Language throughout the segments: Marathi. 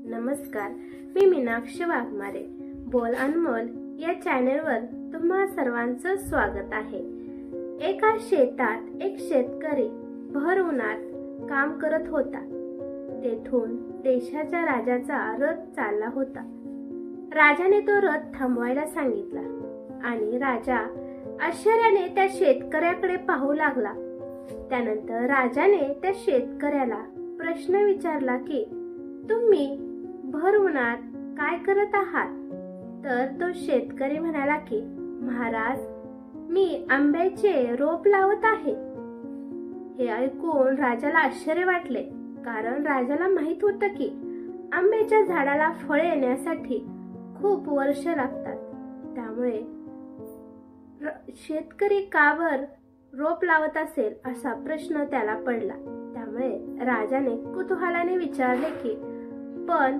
नमस्कार, मी मीनाक्षी वाघमारे. बोल अनमोल या चॅनेलवर तुम्हा सर्वांचं स्वागत आहे. एका शेतात एक शेतकरी भर उन्हात काम करत होता. तेथून देशाच्या राजाचा रथ चालला होता. राजाने तो रथ थांबवायला सांगितला आणि राजा आश्चर्याने त्या शेतकऱ्याकडे पाहू लागला. त्यानंतर राजाने त्या शेतकऱ्याला प्रश्न विचारला की तुम्ही भर उन्हात काय करत आहात? तर तो शेतकरी म्हणाला की महाराज, मी आंब्याचे रोप लावत आहे. हे ऐकून राजाला आश्चर्य वाटले, कारण राजाला माहित होतं की आंब्याच्या झाडाला फळे येण्यासाठी खूप वर्ष लागतात. त्यामुळे शेतकरी का बर रोप लावत असेल असा प्रश्न त्याला पडला. त्यामुळे राजाने कुतूहलाने विचारले की पण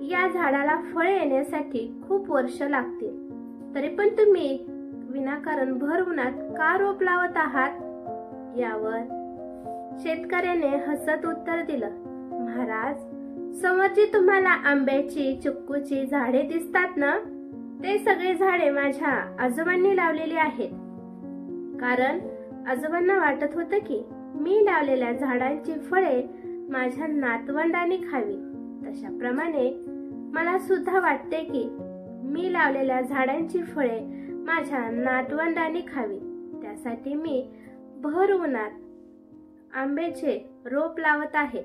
या झाडाला फळे येण्यासाठी खूप वर्ष लागतील, तरी पण तुम्ही विनाकारण भर उन्हात का रोप लावत आहात? यावर शेतकऱ्याने हसत उत्तर दिलं, महाराज, समोर जी तुम्हाला आंब्याची चिक्कूची झाडे दिसतात ना, ते सगळे झाडे माझ्या आजोबांनी लावलेली आहेत. कारण आजोबांना वाटत होतं की मी लावलेल्या झाडांची फळे माझ्या नातवंडांनी खावी. तशाप्रमाणे मला सुद्धा वाटते की मी लावलेल्या झाडांची फळे माझ्या नातवंडांनी खावी. त्यासाठी मी भर उन्हात आंब्याचे रोप लावत आहे.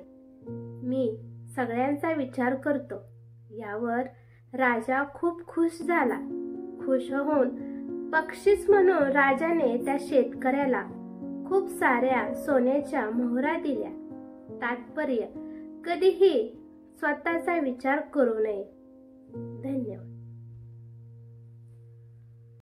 मी सगळ्यांचा विचार करतो. यावर राजा खूप खुश झाला. खुश होऊन बक्षीस म्हणून राजाने त्या शेतकऱ्याला खूप साऱ्या सोन्याच्या मोहरा दिल्या. तात्पर्य, कधीही स्वतःचा विचार करू नये.